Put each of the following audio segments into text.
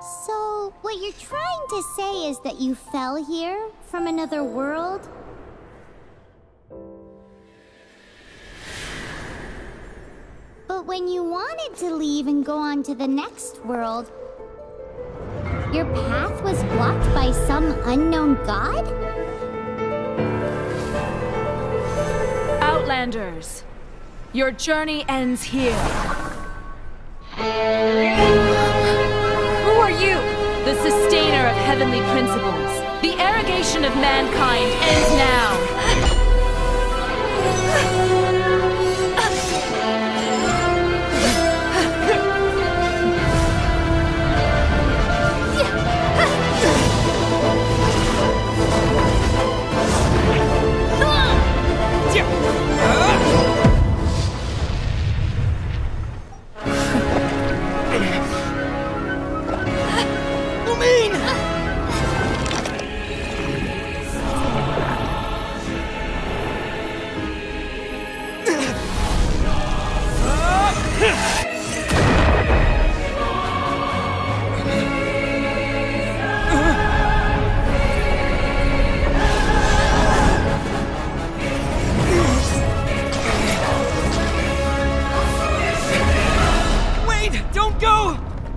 So, what you're trying to say is that you fell here from another world? But when you wanted to leave and go on to the next world, your path was blocked by some unknown god? Outlanders, your journey ends here. Who are you? The sustainer of heavenly principles. The arrogation of mankind ends now.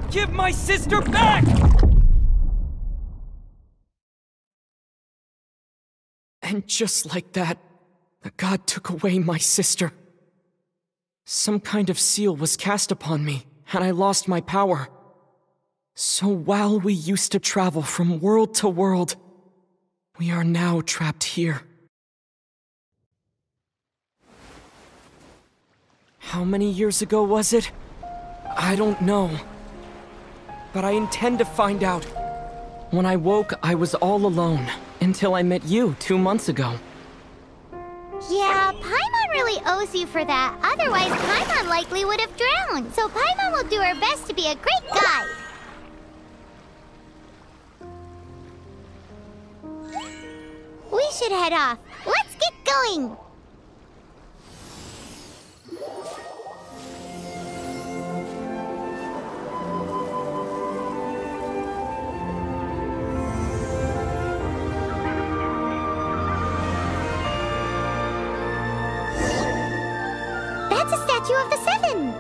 Give my sister back! And just like that, the god took away my sister. Some kind of seal was cast upon me, and I lost my power. So while we used to travel from world to world, we are now trapped here. How many years ago was it? I don't know. But I intend to find out. When I woke, I was all alone, until I met you 2 months ago. Yeah, Paimon really owes you for that. Otherwise, Paimon likely would have drowned. So Paimon will do her best to be a great guide. We should head off. Let's get going! That's a statue of the Seven!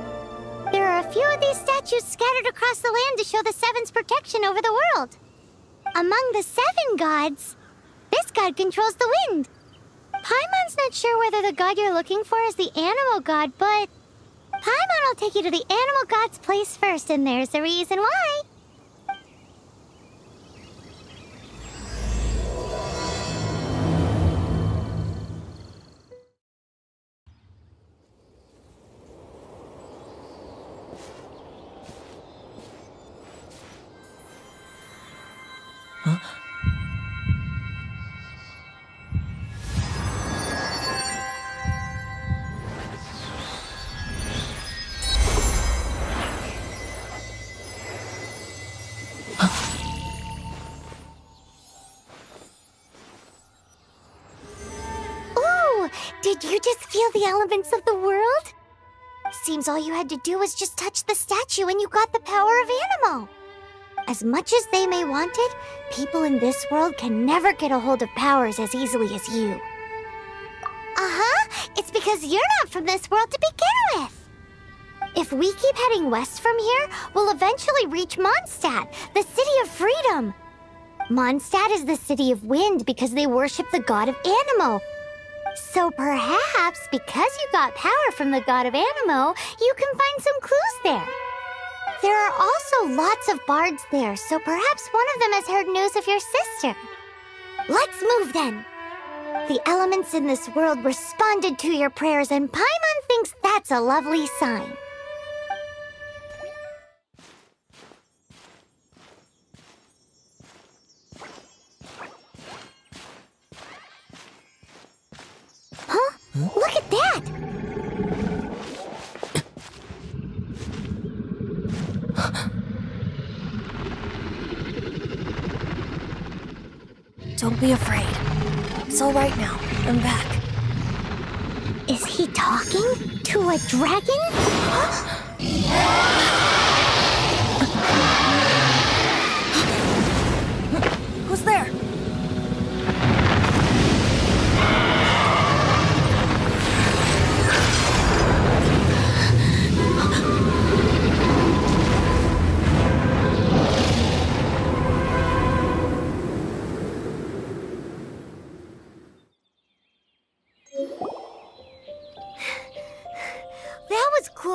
There are a few of these statues scattered across the land to show the Seven's protection over the world. Among the 7 gods, this god controls the wind. Paimon's not sure whether the god you're looking for is the animal god, but Paimon will take you to the animal god's place first, and there's the reason why. Did you just feel the elements of the world? Seems all you had to do was just touch the statue and you got the power of Animo. As much as they may want it, people in this world can never get a hold of powers as easily as you. Uh-huh, it's because you're not from this world to begin with. If we keep heading west from here, we'll eventually reach Mondstadt, the city of freedom. Mondstadt is the city of wind because they worship the god of Animo. So perhaps, because you got power from the god of Animo, you can find some clues there. There are also lots of bards there, so perhaps one of them has heard news of your sister. Let's move then. The elements in this world responded to your prayers, and Paimon thinks that's a lovely sign. Huh? Look at that! Don't be afraid. It's all right now. I'm back. Is he talking to a dragon?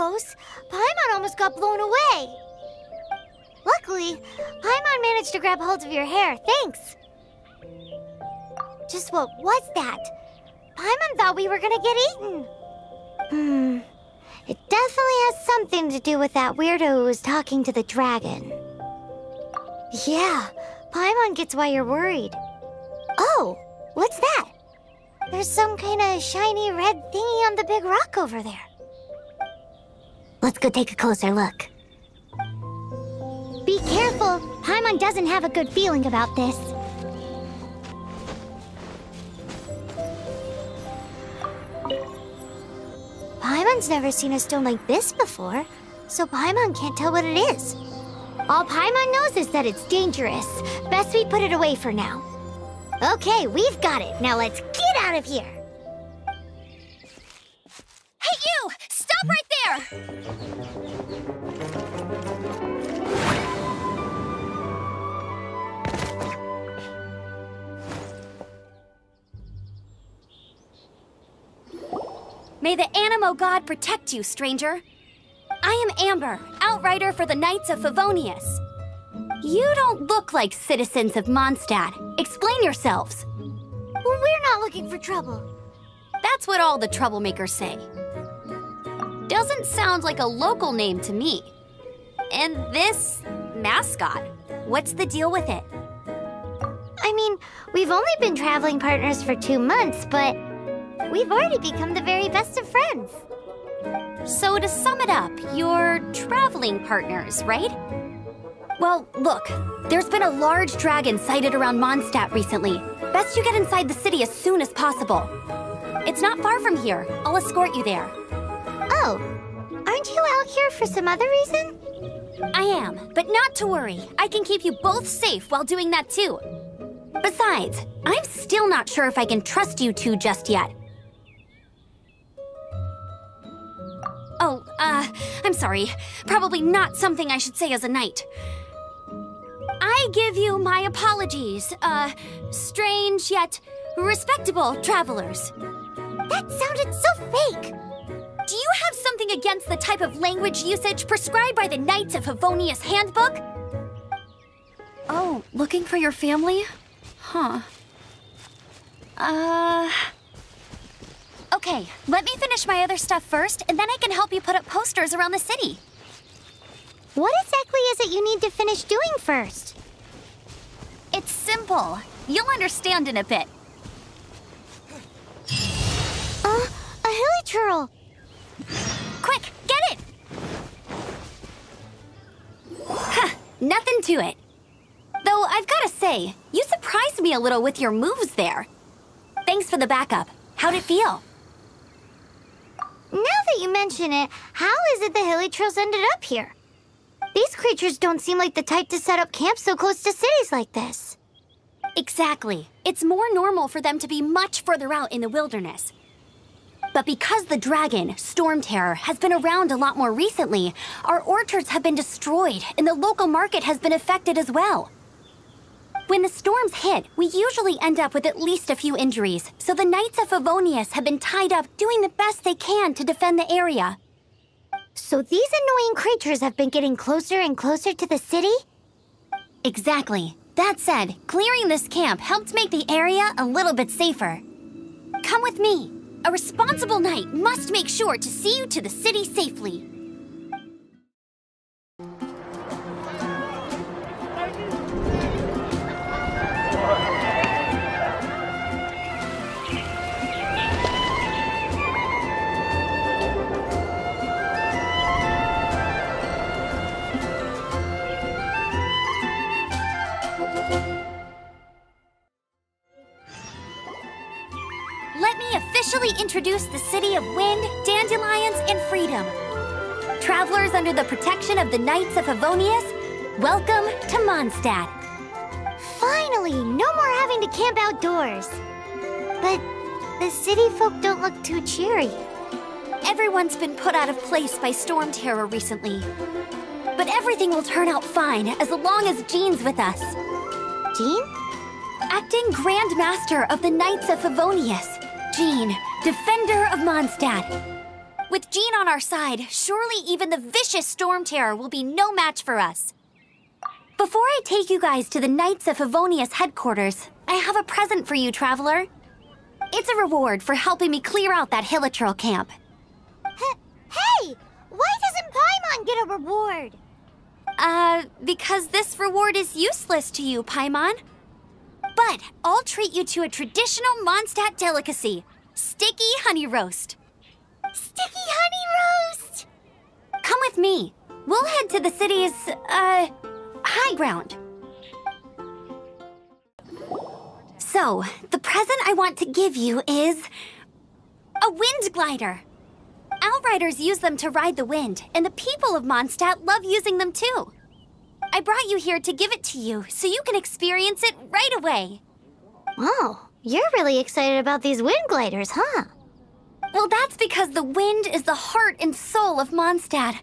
close. Paimon almost got blown away. Luckily, Paimon managed to grab hold of your hair. Thanks. Just what was that? Paimon thought we were gonna get eaten. It definitely has something to do with that weirdo who was talking to the dragon. Yeah, Paimon gets why you're worried. Oh, what's that? There's some kind of shiny red thingy on the big rock over there. Let's go take a closer look. Be careful! Paimon doesn't have a good feeling about this. Paimon's never seen a stone like this before, so Paimon can't tell what it is. All Paimon knows is that it's dangerous. Best we put it away for now. Okay, we've got it. Now let's get out of here. Hey, you! Stop right there! May the Animo God protect you, stranger. I am Amber, outrider for the Knights of Favonius. You don't look like citizens of Mondstadt. Explain yourselves. We're not looking for trouble. That's what all the troublemakers say. Doesn't sound like a local name to me. And this mascot, what's the deal with it? I mean, we've only been traveling partners for 2 months, but we've already become the very best of friends. So to sum it up, you're traveling partners, right? Well, look, there's been a large dragon sighted around Mondstadt recently. Best you get inside the city as soon as possible. It's not far from here. I'll escort you there. Oh, aren't you out here for some other reason? I am, but not to worry. I can keep you both safe while doing that too. Besides, I'm still not sure if I can trust you two just yet. Oh, I'm sorry. Probably not something I should say as a knight. I give you my apologies, strange yet respectable travelers. That sounded so fake. Do you have something against the type of language usage prescribed by the Knights of Favonius Handbook? Oh, looking for your family? Huh. Okay, let me finish my other stuff first, and then I can help you put up posters around the city. What exactly is it you need to finish doing first? It's simple. You'll understand in a bit. A hilichurl. Quick, get it! Huh, nothing to it. Though I've gotta say, you surprised me a little with your moves there. Thanks for the backup. How'd it feel? Now that you mention it, how is it the hilichurls ended up here? These creatures don't seem like the type to set up camp so close to cities like this. Exactly. It's more normal for them to be much further out in the wilderness. But because the dragon, Storm Terror, has been around a lot more recently, our orchards have been destroyed and the local market has been affected as well. When the storms hit, we usually end up with at least a few injuries, so the Knights of Favonius have been tied up doing the best they can to defend the area. So these annoying creatures have been getting closer and closer to the city? Exactly. That said, clearing this camp helped make the area a little bit safer. Come with me. A responsible knight must make sure to see you to the city safely. Let me officially introduce the city of wind, dandelions, and freedom. Travelers under the protection of the Knights of Favonius, welcome to Mondstadt. Finally, no more having to camp outdoors. But the city folk don't look too cheery. Everyone's been put out of place by Storm Terror recently. But everything will turn out fine as long as Jean's with us. Jean? Acting Grand Master of the Knights of Favonius. Jean, Defender of Mondstadt. With Jean on our side, surely even the vicious Storm Terror will be no match for us. Before I take you guys to the Knights of Favonius headquarters, I have a present for you, Traveler. It's a reward for helping me clear out that Hilichurl camp. Hey! Why doesn't Paimon get a reward? Because this reward is useless to you, Paimon. But I'll treat you to a traditional Mondstadt delicacy, sticky honey roast. Sticky honey roast! Come with me. We'll head to the city's, high ground. So, the present I want to give you is a wind glider. Outriders use them to ride the wind, and the people of Mondstadt love using them too. I brought you here to give it to you, so you can experience it right away. Wow, you're really excited about these wind gliders, huh? Well, that's because the wind is the heart and soul of Mondstadt.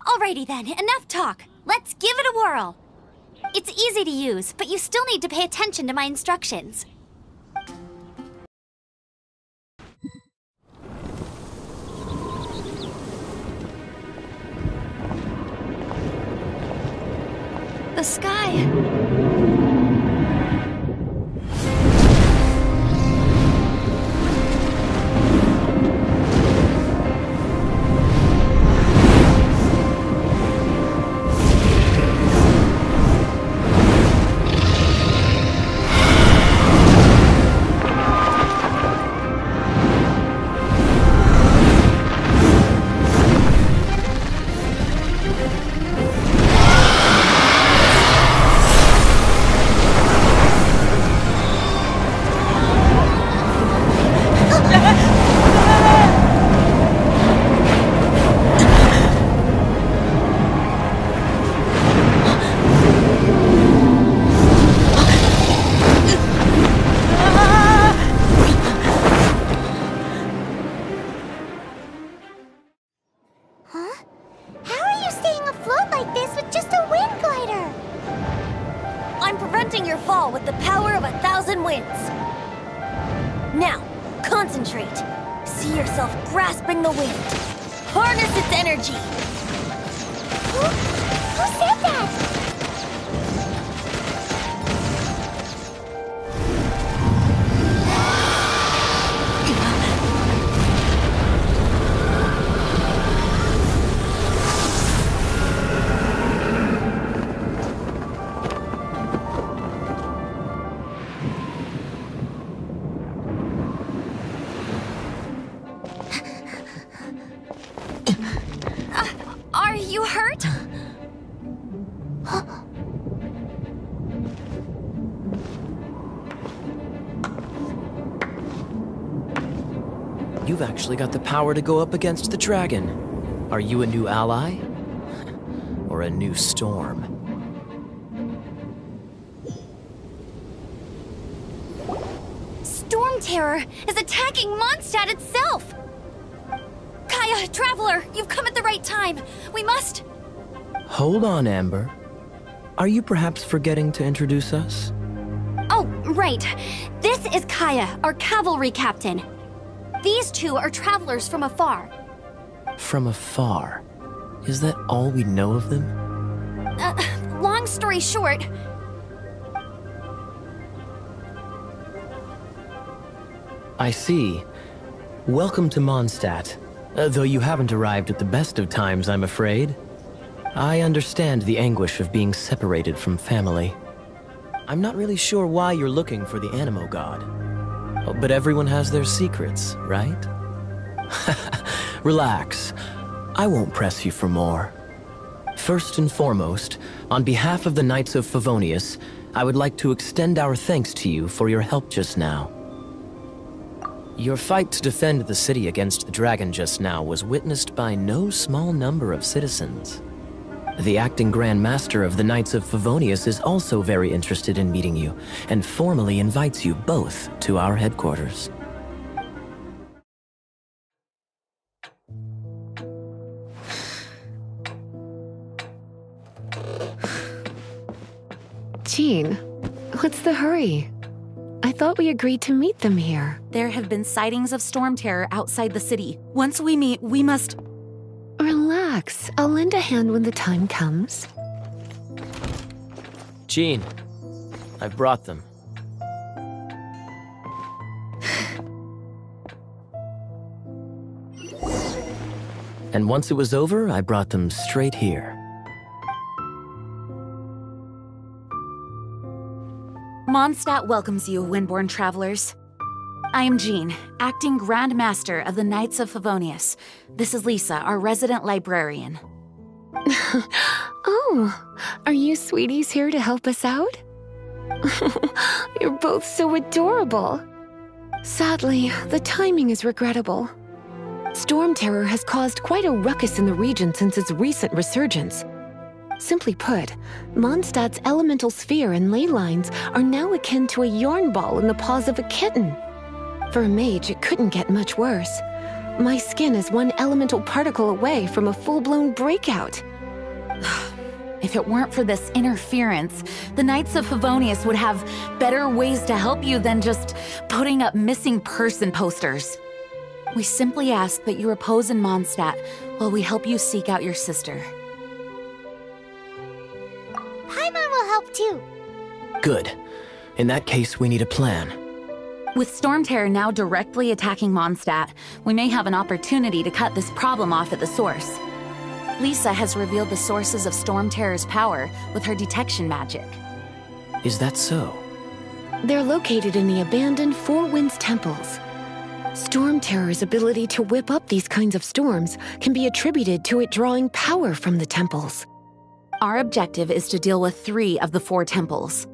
Alrighty then, enough talk. Let's give it a whirl. It's easy to use, but you still need to pay attention to my instructions. The sky. With the power of 1,000 winds. Now, concentrate. See yourself grasping the wind. Harness its energy. Who said that? Are you hurt? You've actually got the power to go up against the dragon. Are you a new ally? Or a new storm? Storm Terror is attacking Mondstadt itself! Kaya, Traveler, you've come at the right time. We must... Hold on, Amber. Are you perhaps forgetting to introduce us? Oh, right. This is Kaya, our cavalry captain. These two are travelers from afar. From afar? Is that all we know of them? Long story short... I see. Welcome to Mondstadt. Though you haven't arrived at the best of times, I'm afraid. I understand the anguish of being separated from family. I'm not really sure why you're looking for the Animo God. Oh, but everyone has their secrets, right? Relax. I won't press you for more. First and foremost, on behalf of the Knights of Favonius, I would like to extend our thanks to you for your help just now. Your fight to defend the city against the dragon just now was witnessed by no small number of citizens. The acting Grand Master of the Knights of Favonius is also very interested in meeting you, and formally invites you both to our headquarters. Jean, what's the hurry? I thought we agreed to meet them here. There have been sightings of storm terror outside the city. Once we meet, we must... Relax. I'll lend a hand when the time comes. Jean, I've brought them. And once it was over, I brought them straight here. Mondstadt welcomes you, Windborn travelers. I am Jean, acting Grand Master of the Knights of Favonius. This is Lisa, our resident librarian. Oh, are you sweeties here to help us out? You're both so adorable. Sadly, the timing is regrettable. Storm terror has caused quite a ruckus in the region since its recent resurgence. Simply put, Mondstadt's elemental sphere and ley lines are now akin to a yarn ball in the paws of a kitten. For a mage, it couldn't get much worse. My skin is one elemental particle away from a full-blown breakout. If it weren't for this interference, the Knights of Favonius would have better ways to help you than just putting up missing person posters. We simply ask that you repose in Mondstadt while we help you seek out your sister. Paimon will help too. Good. In that case, we need a plan. With Storm Terror now directly attacking Mondstadt, we may have an opportunity to cut this problem off at the source. Lisa has revealed the sources of Storm Terror's power with her detection magic. Is that so? They're located in the abandoned Four Winds temples. Storm Terror's ability to whip up these kinds of storms can be attributed to it drawing power from the temples. Our objective is to deal with 3 of the 4 temples.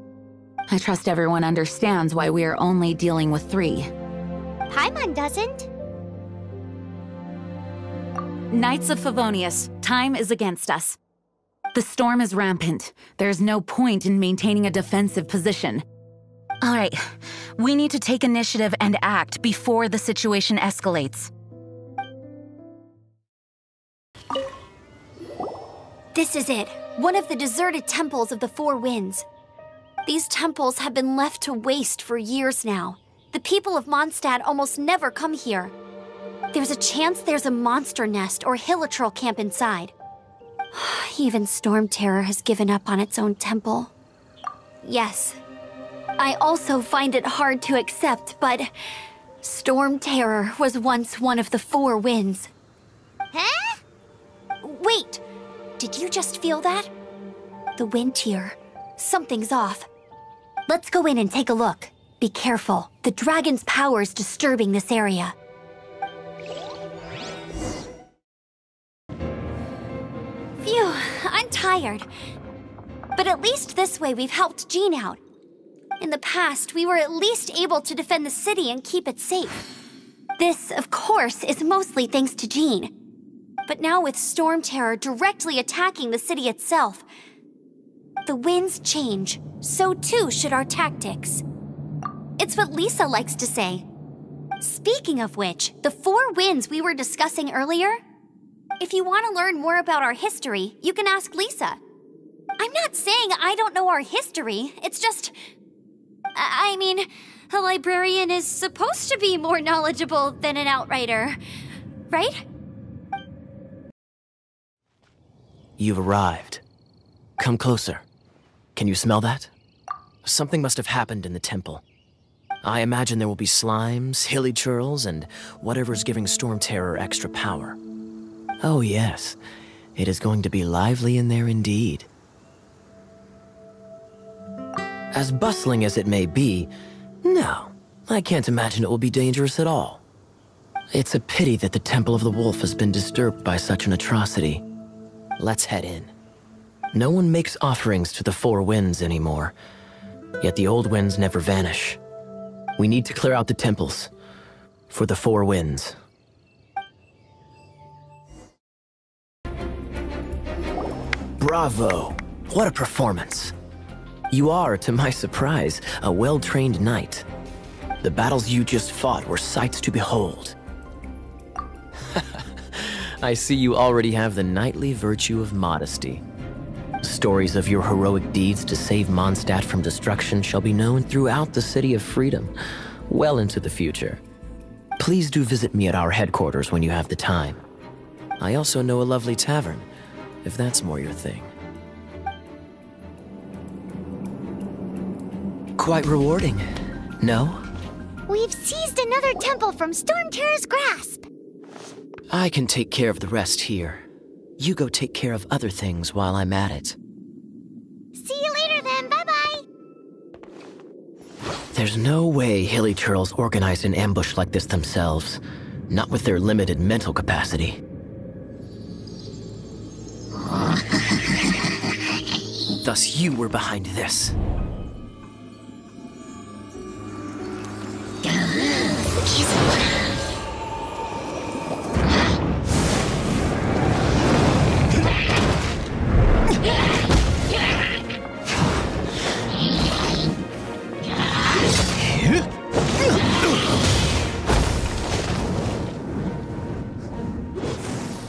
I trust everyone understands why we are only dealing with 3. Paimon doesn't. Knights of Favonius, time is against us. The storm is rampant. There's no point in maintaining a defensive position. All right, we need to take initiative and act before the situation escalates. This is it, one of the deserted temples of the Four Winds. These temples have been left to waste for years now. The people of Mondstadt almost never come here. There's a chance there's a monster nest or hilichurl camp inside. Even Storm Terror has given up on its own temple. Yes, I also find it hard to accept, but Storm Terror was once one of the Four Winds. Huh? Wait, did you just feel that? The wind here. Something's off. Let's go in and take a look. Be careful. The dragon's power is disturbing this area. Phew, I'm tired. But at least this way we've helped Jean out. In the past, we were at least able to defend the city and keep it safe. This, of course, is mostly thanks to Jean. But now with Storm Terror directly attacking the city itself, the winds change, so too should our tactics. It's what Lisa likes to say. Speaking of which, the Four Winds we were discussing earlier, if you want to learn more about our history, you can ask Lisa. I'm not saying I don't know our history, it's just... I mean, a librarian is supposed to be more knowledgeable than an outrider, right? You've arrived. Come closer. Can you smell that? Something must have happened in the temple. I imagine there will be slimes, hilichurls, and whatever's giving Storm Terror extra power. Oh yes, it is going to be lively in there indeed. As bustling as it may be, no, I can't imagine it will be dangerous at all. It's a pity that the Temple of the Wolf has been disturbed by such an atrocity. Let's head in. No one makes offerings to the Four Winds anymore, yet the old winds never vanish. We need to clear out the temples for the Four Winds. Bravo! What a performance! You are, to my surprise, a well-trained knight. The battles you just fought were sights to behold. I see you already have the knightly virtue of modesty. Stories of your heroic deeds to save Mondstadt from destruction shall be known throughout the City of Freedom, well into the future. Please do visit me at our headquarters when you have the time. I also know a lovely tavern, if that's more your thing. Quite rewarding, no? We've seized another temple from Stormterror's grasp. I can take care of the rest here. You go take care of other things while I'm at it. See you later then, bye-bye. There's no way Hilly Turtles organized an ambush like this themselves, not with their limited mental capacity. Thus you were behind this.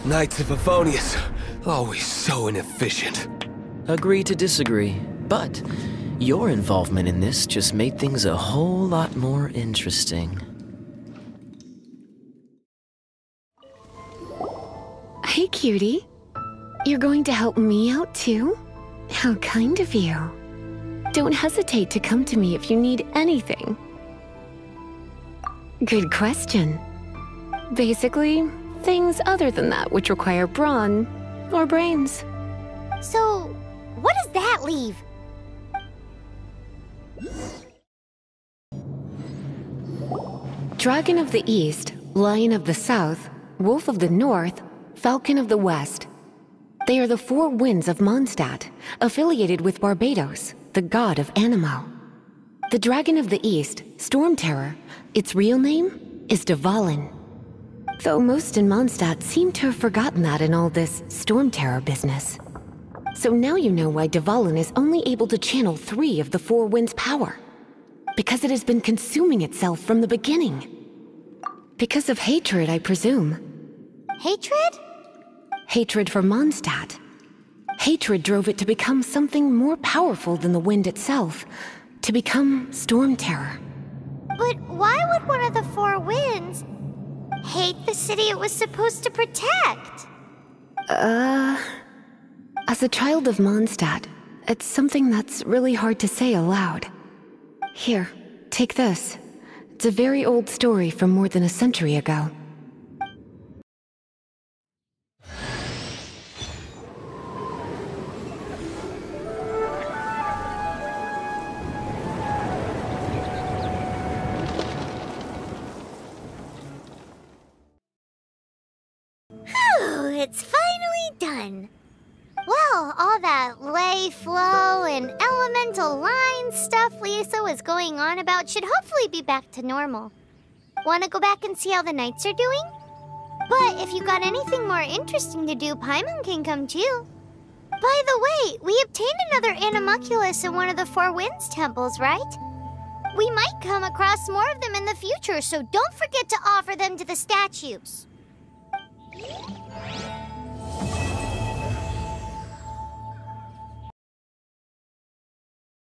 Knights of Favonius, always so inefficient. Agree to disagree, but your involvement in this just made things a whole lot more interesting. Hey, cutie. You're going to help me out too? How kind of you. Don't hesitate to come to me if you need anything. Good question. Basically, things other than that which require brawn or brains. So, what does that leave? Dragon of the East, Lion of the South, Wolf of the North, Falcon of the West. They are the four winds of Mondstadt, affiliated with Barbados, the god of Anemo. The Dragon of the East, Stormterror, its real name is Dvalin. Though most in Mondstadt seem to have forgotten that in all this Stormterror business. So now you know why Dvalin is only able to channel 3 of the four winds' power. Because it has been consuming itself from the beginning. Because of hatred, I presume. Hatred? Hatred for Mondstadt. Hatred drove it to become something more powerful than the wind itself. To become Stormterror. But why would one of the four winds hate the city it was supposed to protect? As a child of Mondstadt, it's something that's really hard to say aloud. Here, take this. It's a very old story from more than a century ago. It's finally done. Well, all that ley flow and elemental line stuff Lisa was going on about should hopefully be back to normal. Want to go back and see how the knights are doing? But if you got anything more interesting to do, Paimon can come too. By the way, we obtained another Animalculus in one of the Four Winds temples, right? We might come across more of them in the future, so don't forget to offer them to the statues.